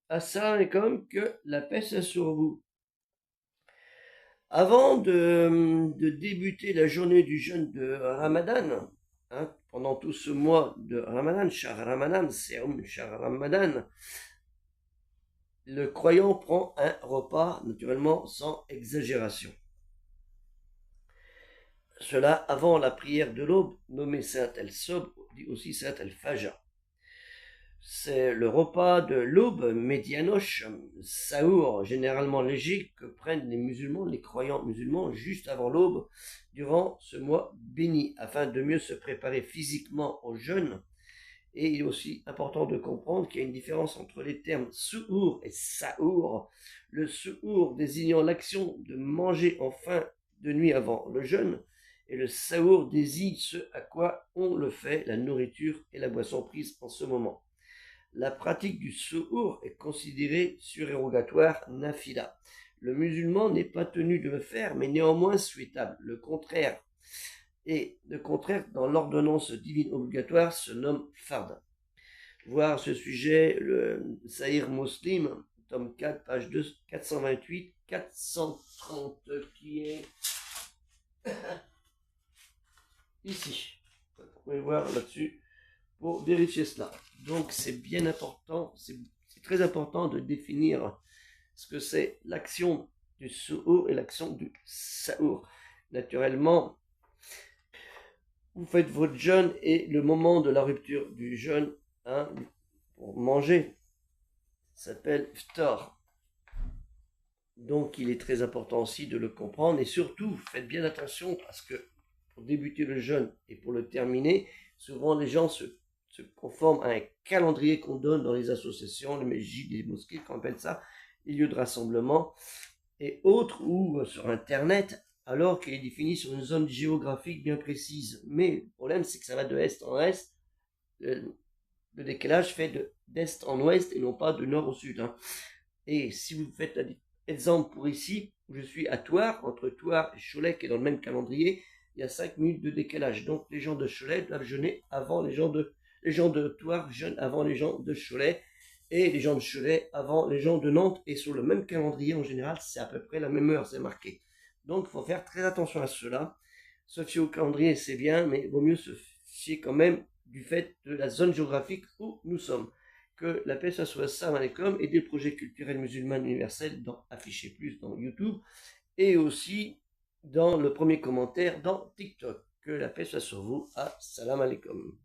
Assalamu alaikum, que la paix soit sur vous. Avant de débuter la journée du jeûne de Ramadan, pendant tout ce mois de Ramadan, Shahr Ramadan, Shahr Ramadan, le croyant prend un repas, naturellement sans exagération. Cela avant la prière de l'aube, nommée Saint el-Sob, dit aussi Saint el-Fajr. C'est le repas de l'aube, médianoche, saour, généralement léger, que prennent les musulmans, les croyants musulmans, juste avant l'aube, durant ce mois béni, afin de mieux se préparer physiquement au jeûne. Et il est aussi important de comprendre qu'il y a une différence entre les termes suhour et saour. Le suhour désignant l'action de manger en fin de nuit avant le jeûne, et le saour désigne ce à quoi on le fait, la nourriture et la boisson prise en ce moment. La pratique du suhour est considérée surérogatoire nafila. Le musulman n'est pas tenu de le faire, mais néanmoins souhaitable. Le contraire dans l'ordonnance divine obligatoire se nomme fard. Voir ce sujet le Sahih Muslim, tome 4, page 2, 428, 430, qui est ici. Vous pouvez voir là-dessus pour vérifier cela. Donc c'est bien important, c'est très important de définir ce que c'est l'action du suhour et l'action du saour. Naturellement, vous faites votre jeûne et le moment de la rupture du jeûne, pour manger, s'appelle iftar. Donc il est très important aussi de le comprendre et surtout faites bien attention parce que pour débuter le jeûne et pour le terminer, souvent les gens se conforment à un calendrier qu'on donne dans les associations, les mesjids, les mosquées, qu'on appelle ça, les lieux de rassemblement et autres, ou sur internet, alors qu'il est défini sur une zone géographique bien précise. Mais le problème, c'est que ça va de est en est. Le décalage fait d'est en ouest et non pas de nord au sud. Et si vous faites exemple pour ici, où je suis à Thouars, entre Thouars et Cholet, qui est dans le même calendrier, il y a 5 minutes de décalage. Donc les gens de Cholet doivent jeûner avant les gens de Thouars jeûnent avant les gens de Cholet, et les gens de Cholet avant les gens de Nantes, et sur le même calendrier en général, c'est à peu près la même heure, c'est marqué. Donc il faut faire très attention à cela. Se fier au calendrier, c'est bien, mais il vaut mieux se fier quand même du fait de la zone géographique où nous sommes. Que la paix soit salam alaikum et des projets culturels musulmans universels dans Afficher Plus dans YouTube et aussi dans le premier commentaire dans TikTok. Que la paix soit sur vous. Salam alaikum.